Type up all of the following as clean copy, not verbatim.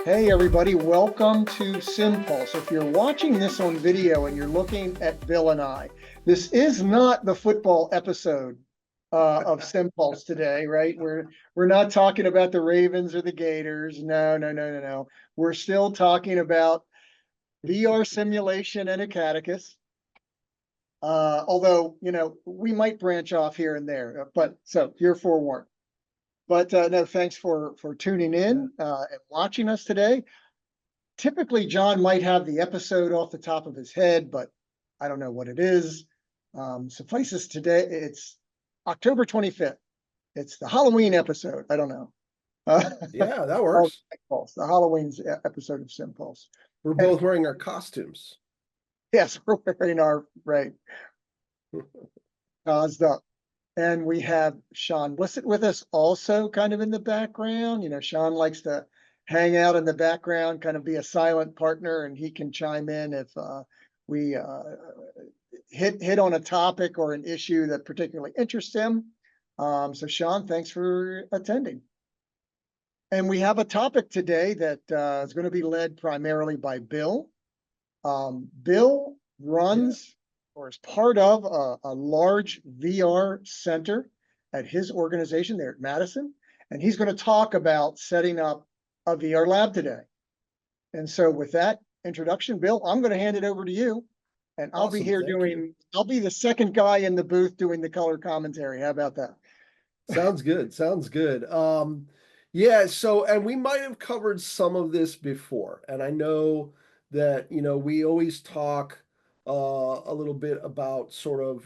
Hey everybody, welcome to Sim Pulse. If you're watching this on video and you're looking at Bill and I, this is not the football episode of Sim Pulse today, right? We're not talking about the Ravens or the Gators. No. We're still talking about VR simulation and Acadicus. Although, we might branch off here and there, but so you're forewarned. But no, thanks for tuning in and watching us today. Typically, John might have the episode off the top of his head, but I don't know what it is. Suffices today, it's October 25th. It's the Halloween episode. I don't know. Yeah, that Oh, works. the Halloween episode of Sim Pulse. We're And both wearing our costumes. yes, we're wearing our right caused up. And we have Sean Blissett with us also kind of in the background. Sean likes to hang out in the background, kind of be a silent partner, and he can chime in if we hit on a topic or an issue that particularly interests him. So Sean, thanks for attending. And we have a topic today that is going to be led primarily by Bill. Bill runs or is part of a large VR center at his organization there at Madison. And he's going to talk about setting up a VR lab today. And so with that introduction, Bill, I'm going to hand it over to you. And I'll be Awesome, here thank you. I'll be the second guy in the booth doing the color commentary. How about that? Sounds good. Sounds good. Yeah, so and we might have covered some of this before. And I know that, we always talk a little bit about sort of,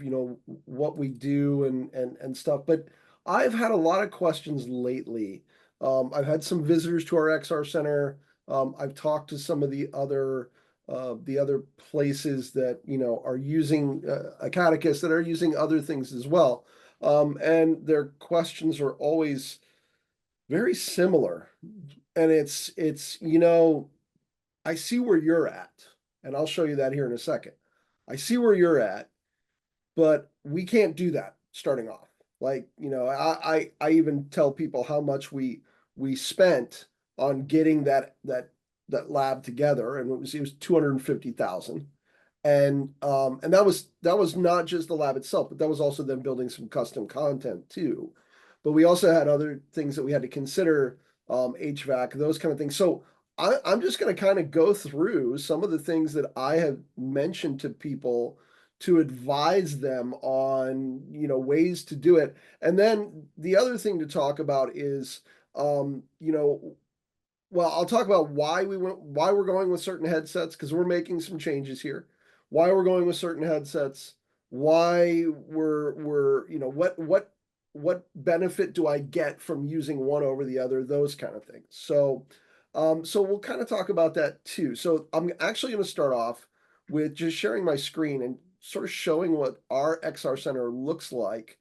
what we do and stuff, but I've had a lot of questions lately. I've had some visitors to our XR Center. I've talked to some of the other places that, are using Acadicus that are using other things as well. And their questions are always very similar. And I see where you're at, and I'll show you that here in a second. I see where you're at, but we can't do that starting off. Like, I even tell people how much we spent on getting that lab together, and it was 250,000. And that was not just the lab itself, but that was also them building some custom content too. But we also had other things that we had to consider, HVAC, those kind of things. So I'm just going to kind of go through some of the things that I have mentioned to people to advise them on, ways to do it. And then the other thing to talk about is, well, I'll talk about why we're going with certain headsets, because we're making some changes here. Why we're going with certain headsets, why what benefit do I get from using one over the other, those kind of things. So we'll kind of talk about that too. So I'm actually going to start off with just sharing my screen and sort of showing what our XR Center looks like.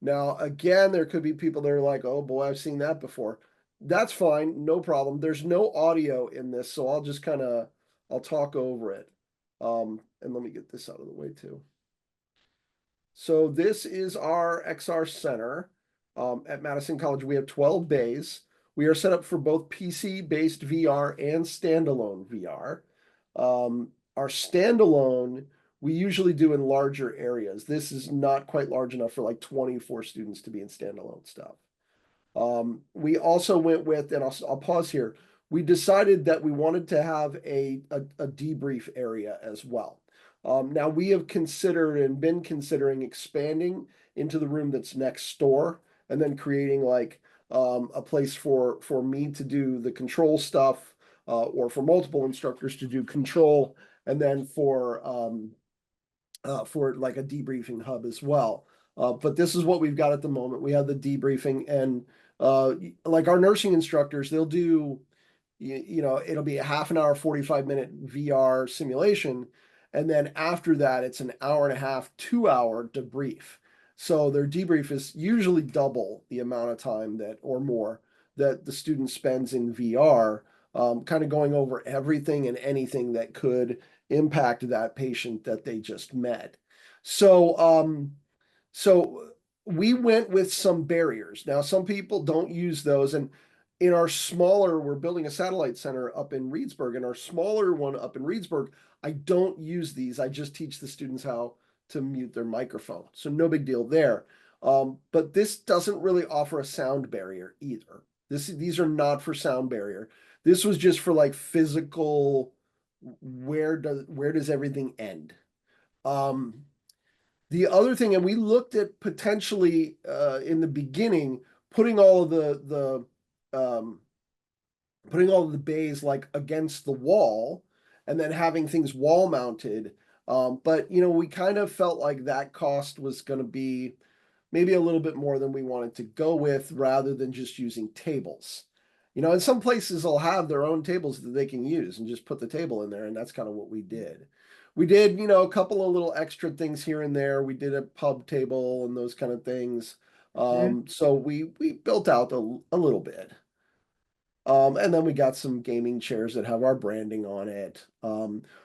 Now, again, there could be people that are like, oh boy, I've seen that before. That's fine, no problem. There's no audio in this, so I'll talk over it. And let me get this out of the way too. So this is our XR Center at Madison College. We have 12 bays. We are set up for both PC-based VR and standalone VR. Our standalone, we usually do in larger areas. This is not quite large enough for like 24 students to be in standalone stuff. We also went with, and I'll pause here. We decided that we wanted to have a debrief area as well. Now we have considered and been considering expanding into the room that's next door, and then creating like a place for me to do the control stuff, or for multiple instructors to do control, and then for like a debriefing hub as well. But this is what we've got at the moment. We have the debriefing, and like our nursing instructors, they'll do, it'll be a half an hour, 45-minute VR simulation. And then after that, it's an hour and a half, 2-hour debrief. So their debrief is usually double the amount of time or more that the student spends in VR, kind of going over everything and anything that could impact that patient that they just met. So we went with some barriers. Now, some people don't use those, and in our smaller, we're building a satellite center up in Reedsburg, and our smaller one up in Reedsburg, I don't use these. I just teach the students how to mute their microphone. So no big deal there. But this doesn't really offer a sound barrier either. These are not for sound barrier. This was just for like physical, where does everything end? Um, the other thing, and we looked at potentially in the beginning, putting all of putting all of the bays like against the wall and then having things wall mounted. But we kind of felt like that cost was going to be maybe a little bit more than we wanted to go with rather than just using tables. And some places will have their own tables that they can use and just put the table in there. And that's kind of what we did. We did, a couple of little extra things here and there. We did a pub table and those kind of things. Mhm. So we built out a little bit. And then we got some gaming chairs that have our branding on it.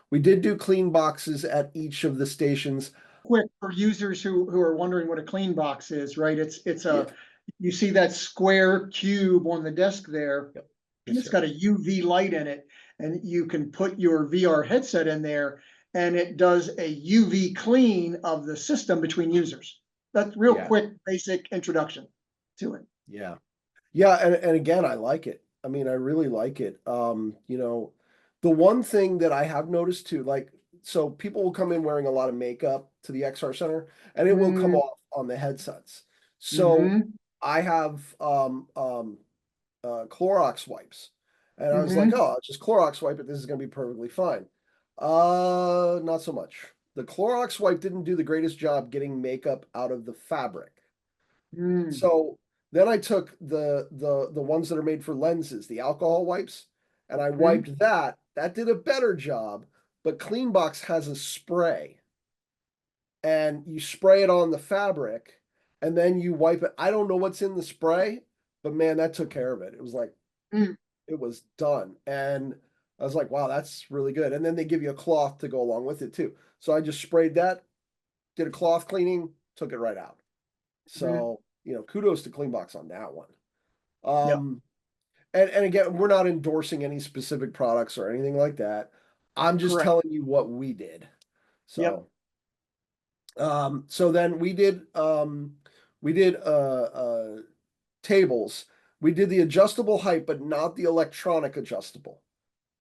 We did do clean boxes at each of the stations. Quick for users who are wondering what a clean box is, right? It's Yeah. you see that square cube on the desk there, Yep. and Yes, it's sir. got a UV light in it, and you can put your VR headset in there, and it does a UV clean of the system between users. That's real Yeah. quick, basic introduction to it. Yeah. Yeah. And again, I like it. I mean, I really like it. The one thing that I have noticed too, like, so people will come in wearing a lot of makeup to the XR Center and it will come Mm, off on the headsets. So mm-hmm, I have Clorox wipes. And I was like, mm-hmm, oh, I'll just Clorox wipe it. This is going to be perfectly fine. Not so much. The Clorox wipe didn't do the greatest job getting makeup out of the fabric. mm, So then I took the ones that are made for lenses, the alcohol wipes, and I mm, wiped that. That did a better job, but Cleanbox has a spray and you spray it on the fabric and then you wipe it. I don't know what's in the spray, but man, that took care of it. It was like mm, it was done. And I was like, wow, that's really good. And then they give you a cloth to go along with it too. So I just sprayed that, did a cloth cleaning, took it right out. mm. So, kudos to Cleanbox on that one. Yep, Um, and again, we're not endorsing any specific products or anything like that. I'm just correct. telling you what we did. Yep, So then we did tables. We did the adjustable height, but not the electronic adjustable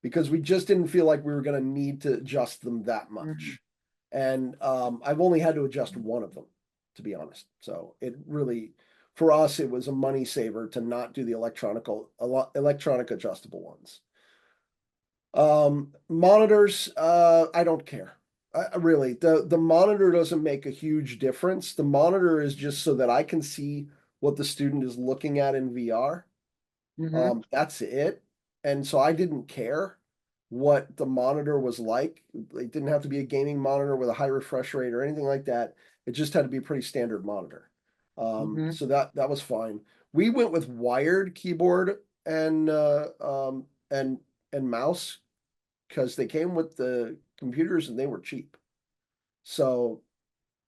because we just didn't feel like we were going to need to adjust them that mm, much. And I've only had to adjust one of them, to be honest. So it really, for us, it was a money saver to not do the electronic adjustable ones. Monitors, I don't care. Really, the monitor doesn't make a huge difference. The monitor is just so that I can see what the student is looking at in VR. mm-hmm, That's it. And so I didn't care what the monitor was like. It didn't have to be a gaming monitor with a high refresh rate or anything like that. It just had to be a pretty standard monitor. mm-hmm, So that was fine. We went with wired keyboard and mouse because they came with the computers and they were cheap. So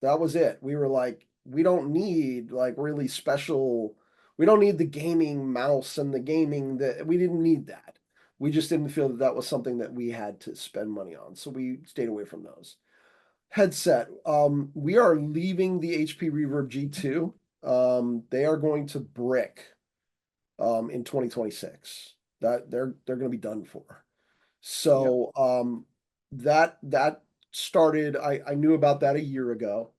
that was it. We were like, we don't need like really special, we don't need the gaming mouse and the gaming that we didn't need that. We just didn't feel that that was something that we had to spend money on. So we stayed away from those. Headset. We are leaving the HP Reverb G2. They are going to brick in 2026. That they're going to be done for. yep, So that started. I knew about that a year ago.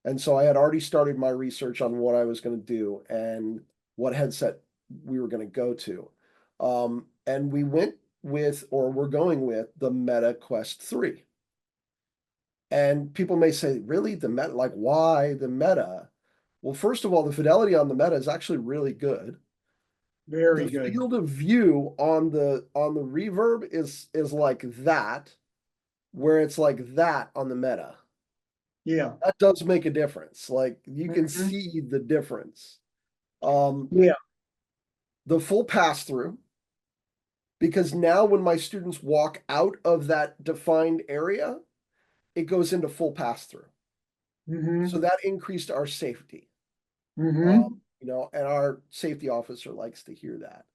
And so I had already started my research on what I was going to do and what headset we were going to go to. And we went with, or we're going with, the Meta Quest 3. And people may say, really, the Meta, like, why the Meta? Well, first of all, the fidelity on the Meta is actually really good. very The good. field of view on the Reverb is like that, where it's like that on the Meta. Yeah, That does make a difference. Like you can mm-hmm, see the difference. Um, yeah, the full pass through, because now when my students walk out of that defined area, it goes into full pass through. mm-hmm, So that increased our safety. mm-hmm, And our safety officer likes to hear that.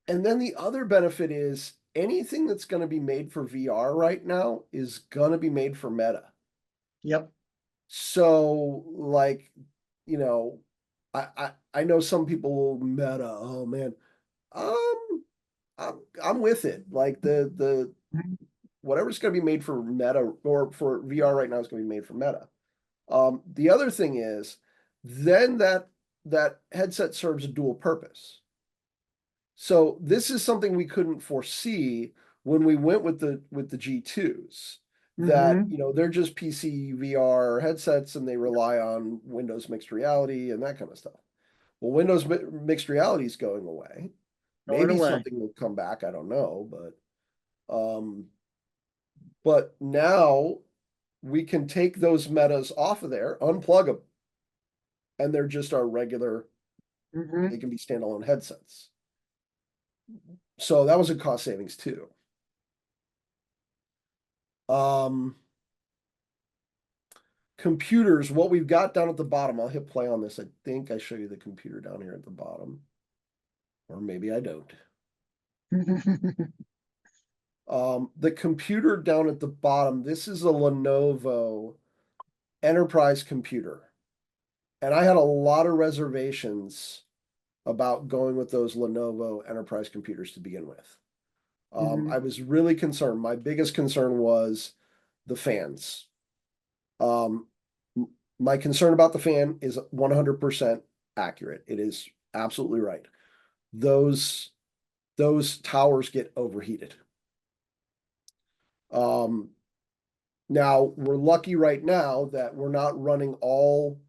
And then the other benefit is anything that's going to be made for VR right now is going to be made for Meta. Yep. So like, you know, I know some people will Meta, oh man. Um I'm with it. Like the whatever's going to be made for Meta or for VR right now is going to be made for Meta. The other thing is then that headset serves a dual purpose. So this is something we couldn't foresee when we went with the G2s, that Hmm. they're just PC VR headsets and they rely on Windows mixed reality and that kind of stuff. Well, Windows mixed reality is going away. Going Maybe away. something will come back, I don't know, but now we can take those metas off of there, unplug them, and they're just our regular, they Hmm. can be standalone headsets. So that was a cost savings too. Um, Computers, what we've got down at the bottom, I'll hit play on this. I think I show you the computer down here at the bottom, or maybe I don't. The computer down at the bottom, this is a Lenovo enterprise computer. And I had a lot of reservations about going with those Lenovo enterprise computers to begin with. I was really concerned. My biggest concern was the fans. Um, my concern about the fan is 100% accurate. It is absolutely right. Those those towers get overheated. Um, Now we're lucky right now that we're not running all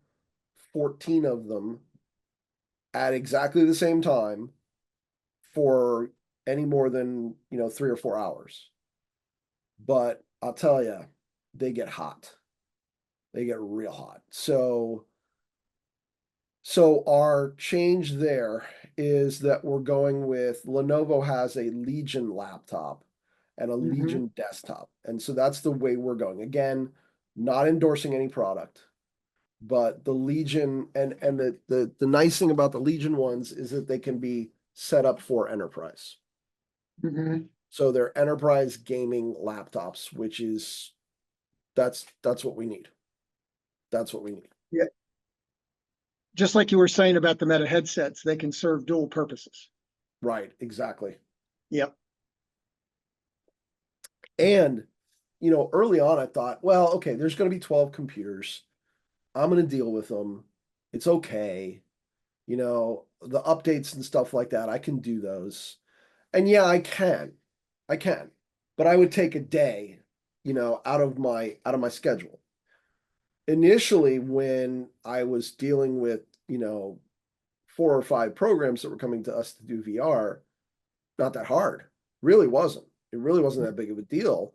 14 of them at exactly the same time for any more than 3 or 4 hours. But I'll tell you, they get hot. They get real hot. So our change there is that we're going with Lenovo has a Legion laptop and a Hmm. Legion desktop. And so that's the way we're going. Again, not endorsing any product, but the Legion and the nice thing about the Legion ones is that they can be set up for enterprise. Hmm. So they're enterprise gaming laptops, which is that's what we need. That's what we need. Yeah. Just like you were saying about the Meta headsets, they can serve dual purposes. Right, exactly. Yep. And early on I thought, well, okay, there's going to be 12 computers. I'm going to deal with them. It's okay. The updates and stuff like that, I can do those. And yeah, I can. I can. But I would take a day, out of my schedule. Initially, when I was dealing with, 4 or 5 programs that were coming to us to do VR, not that hard. Really wasn't. It really wasn't that big of a deal,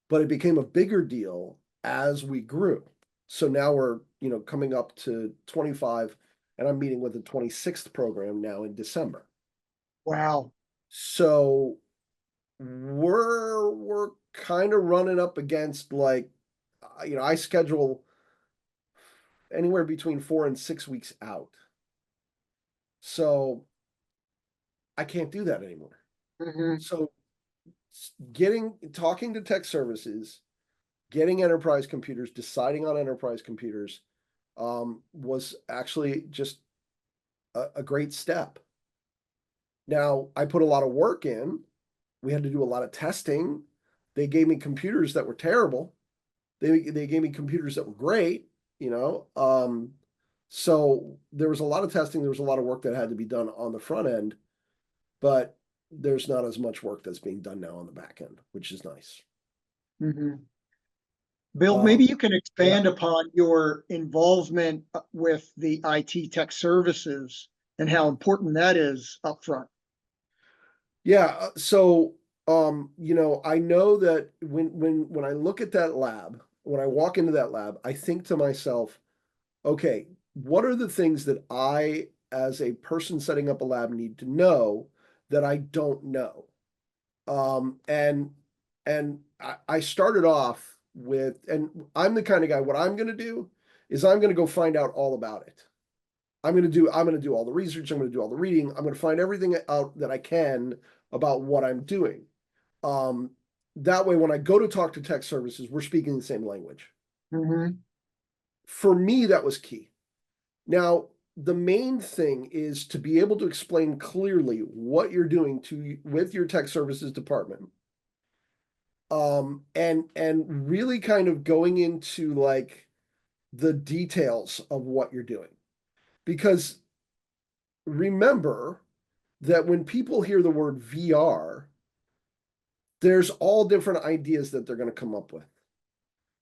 but it became a bigger deal as we grew. So now we're, coming up to 25, and I'm meeting with the 26th program now in December. Wow. So we're kind of running up against like, I schedule anywhere between 4 and 6 weeks out. So I can't do that anymore. Hmm. So talking to tech services, getting enterprise computers, deciding on enterprise computers, was actually just a great step. Now I put a lot of work in. We had to do a lot of testing. They gave me computers that were terrible. They gave me computers that were great, you know. So there was a lot of testing, there was a lot of work that had to be done on the front end, but there's not as much work that's being done now on the back end, which is nice. Hmm. Bill, Um, maybe you can yeah, expand upon your involvement with the IT tech services and how important that is upfront. yeah. I know that when I look at that lab, when I walk into that lab, I think to myself, okay, what are the things that I, as a person setting up a lab, need to know that I don't know? And I started off with, and I'm the kind of guy, what I'm going to do is I'm going to go find out all about it. I'm going to do all the research. I'm going to do all the reading. I'm going to find everything out that I can about what I'm doing. Um, that way, when I go to talk to tech services, we're speaking the same language. Mhm. For me, that was key. Now, the main thing is to be able to explain clearly what you're doing with your tech services department. And really kind of going into like the details of what you're doing. Because remember that when people hear the word VR, there's all different ideas that they're going to come up with.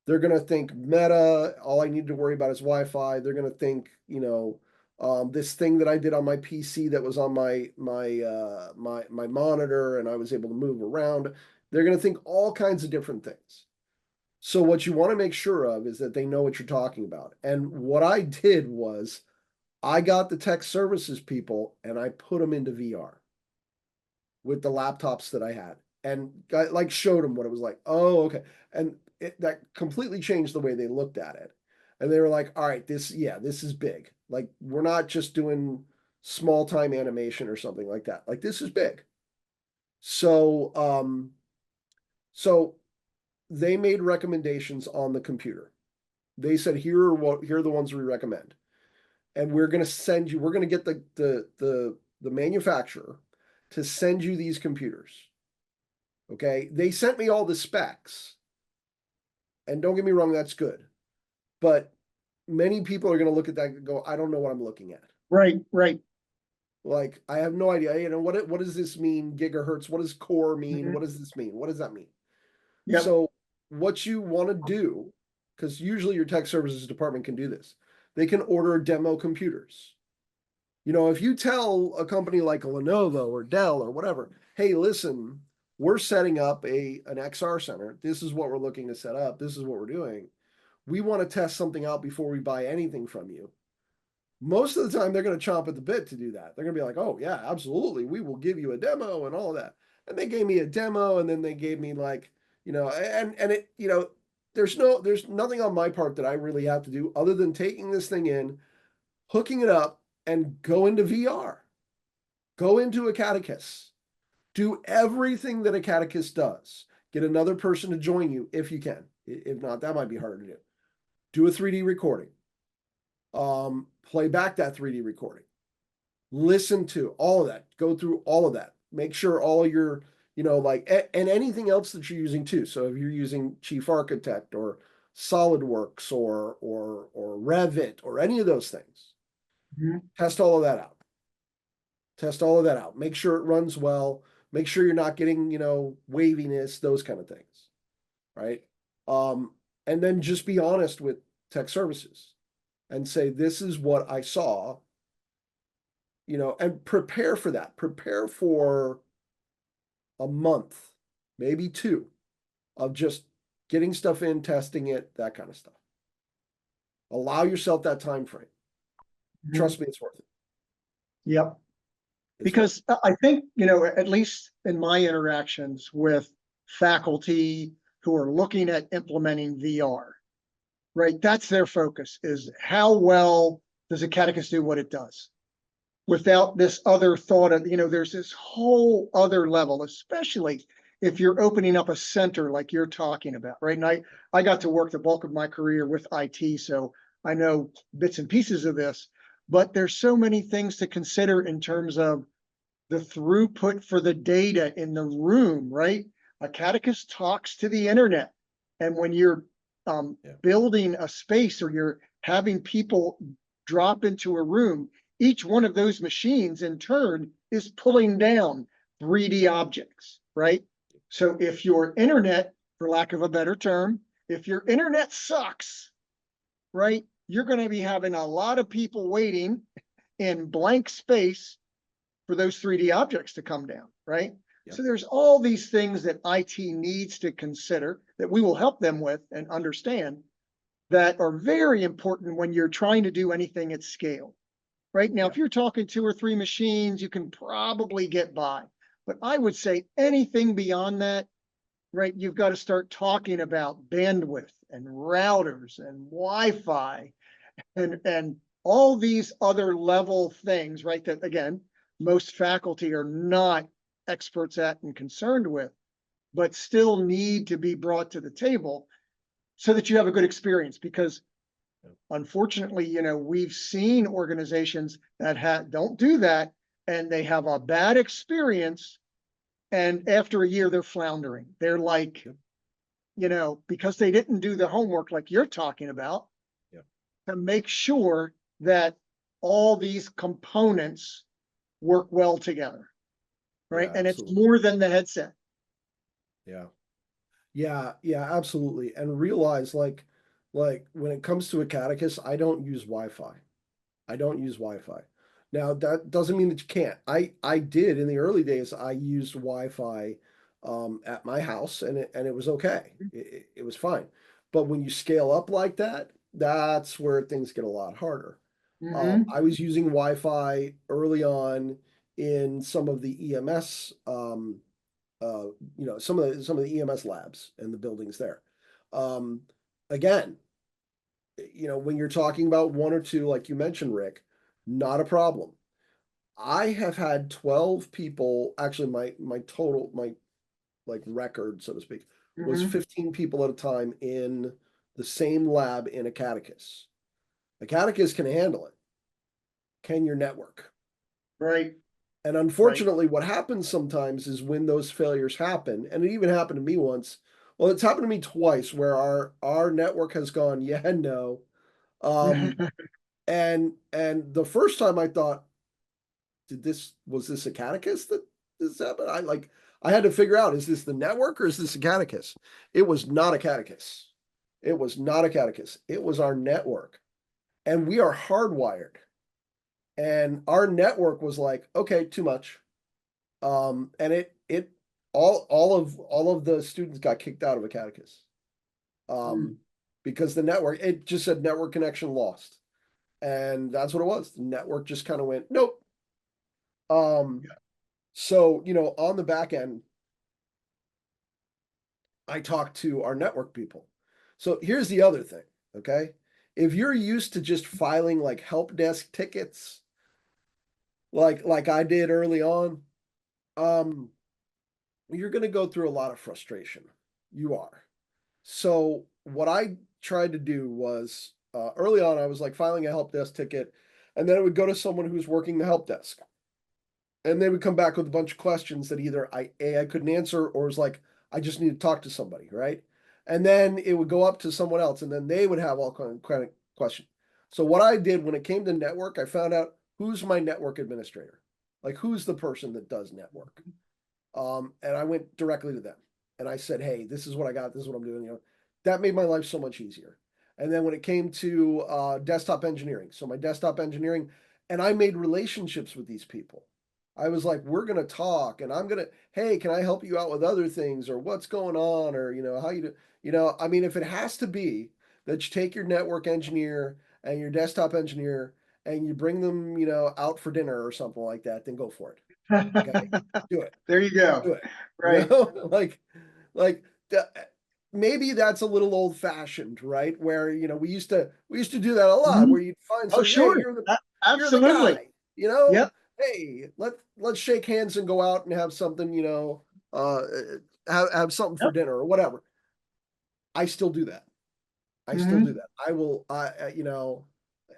They're going to think Meta, all I need to worry about is Wi-Fi. They're going to think, this thing that I did on my PC that was on my monitor and I was able to move around. They're going to think all kinds of different things. So what you want to make sure of is that they know what you're talking about. And what I did was I got the tech services people and I put them into VR with the laptops that I had and like showed them what it was like. Oh, okay. And that completely changed the way they looked at it. And they were like, all right, this is big. Like we're not just doing small time animation or something like that. Like this is big. So, so they made recommendations on the computer. They said, here are the ones we recommend. And we're going to get the manufacturer to send you these computers. Okay. They sent me all the specs. And don't get me wrong, that's good. But many people are going to look at that and go, I don't know what I'm looking at. Right, right. Like, I have no idea. What does this mean? Gigahertz. What does core mean? Mhm. What does this mean? What does that mean? Yep. So what you want to do, because usually your tech services department can do this, they can order demo computers. If you tell a company like a Lenovo or Dell or whatever, hey, listen, we're setting up an XR center. This is what we're looking to set up. This is what we're doing. We want to test something out before we buy anything from you. Most of the time, they're going to chomp at the bit to do that. They're going to be like, oh, yeah, absolutely. We will give you a demo and all of that. And they gave me a demo and then they gave me like, and it, there's nothing on my part that I really have to do other than taking this thing in, hooking it up, and go into VR. Go into Acadicus. Do everything that Acadicus does. Get another person to join you if you can. If not, that might be harder to do. Do a 3D recording. Play back that 3D recording. Listen to all of that. Go through all of that. Make sure all your, and anything else that you're using too. So if you're using Chief Architect or SolidWorks or Revit or any of those things, Mhm. test all of that out. Test all of that out. Make sure it runs well. Make sure you're not getting, waviness, those kind of things. Right. And then just be honest with tech services and say, this is what I saw, and prepare for that. Prepare for a month, maybe two, of just getting stuff in, testing it, that kind of stuff. Allow yourself that time frame. Mhm. Trust me, it's worth it. Yep. It's worth Because I think, at least in my interactions with faculty who are looking at implementing VR, right? That's their focus, is how well does a catechist do what it does? Without this other thought of, there's this whole other level, especially if you're opening up a center like you're talking about, right? And I got to work the bulk of my career with IT, so I know bits and pieces of this, but there's so many things to consider in terms of the throughput for the data in the room, right? A catechist talks to the internet. And when you're Yeah. building a space or you're having people drop into a room, each one of those machines in turn is pulling down 3D objects, right? So if your internet, for lack of a better term, if your internet sucks, right, you're going to be having a lot of people waiting in blank space for those 3D objects to come down, right? Yep. So there's all these things that IT needs to consider that we will help them with and understand that are very important when you're trying to do anything at scale. Right now, Yeah. if you're talking 2 or 3 machines, you can probably get by. But I would say anything beyond that, right, you've got to start talking about bandwidth and routers and Wi-Fi and all these other level things, right? That again, most faculty are not experts at and concerned with, but still need to be brought to the table so that you have a good experience. Because unfortunately, we've seen organizations that don't do that and they have a bad experience. And after a year, they're floundering. They're like, Yep. Because they didn't do the homework like you're talking about Yep. to make sure that all these components work well together, right? Yeah, And it's absolutely. more than the headset. Yeah. Yeah, yeah, absolutely. And realize like when it comes to Acadicus, I don't use Wi-Fi. I don't use Wi-Fi. Now that doesn't mean that you can't. I did in the early days. I used Wi-Fi at my house, and it was okay. It was fine. But when you scale up like that, that's where things get a lot harder. Mm-hmm. I was using Wi-Fi early on in some of the EMS, some of the EMS labs and the buildings there. Um, Again, when you're talking about one or two, like you mentioned, Rick, not a problem. I have had 12 people, actually my total, my like record, so to speak, was Mm-hmm. 15 people at a time in the same lab in a catechus. A catechus can handle it. Can your network? Right. And Right. unfortunately, what happens sometimes is when those failures happen, and it even happened to me once. Well, it's happened to me twice where our network has gone, yeah, no. Um, and the first time I thought, was this a catechus that this happened? I had to figure out, is this the network or is this a catechus? It was not a catechus. It was not a catechus. It was our network. And we are hardwired. And our network was like, okay, too much. And it all of the students got kicked out of a catechus. Mm. Because the network, it just said network connection lost. And that's what it was. The network just kind of went, nope. Um, so, on the back end, I talked to our network people. So here's the other thing, okay? If you're used to just filing like help desk tickets, like I did early on, um, you're going to go through a lot of frustration. You are. So what I tried to do was early on, I was like filing a help desk ticket, and then it would go to someone who's working the help desk, and they would come back with a bunch of questions that either I couldn't answer or was like I just need to talk to somebody, right? And then it would go up to someone else, and then they would have all kind of questions. So what I did when it came to network, I found out who's my network administrator, like who's the person that does network. And I went directly to them and I said, hey, this is what I got. This is what I'm doing. That made my life so much easier. And then when it came to desktop engineering, so my desktop engineering, and I made relationships with these people. I was like, we're going to talk and hey, can I help you out with other things or what's going on or, how you do, I mean, if it has to be that you take your network engineer and your desktop engineer and you bring them, out for dinner or something like that, then go for it. Okay. Do it. There you go. Do it. Right. Like maybe that's a little old fashioned, right? Where we used to do that a lot. Where Mhm. you'd find Oh, somebody, hey, sure. you're the Absolutely. guy, Yep. hey, let's shake hands and go out and have something, uh, have something for Yep. dinner or whatever. I still do that. I still do Hmm. that. I will,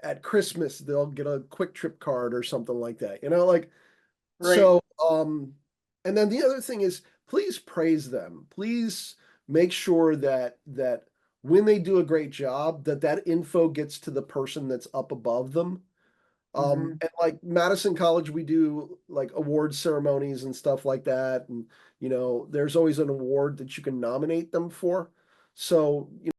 at Christmas they'll get a quick trip card or something like that. Right. So, and then the other thing is, please praise them. Please make sure that when they do a great job, that info gets to the person that's up above them. Hmm. And like Madison College, we do like award ceremonies and stuff like that. And, there's always an award that you can nominate them for. So,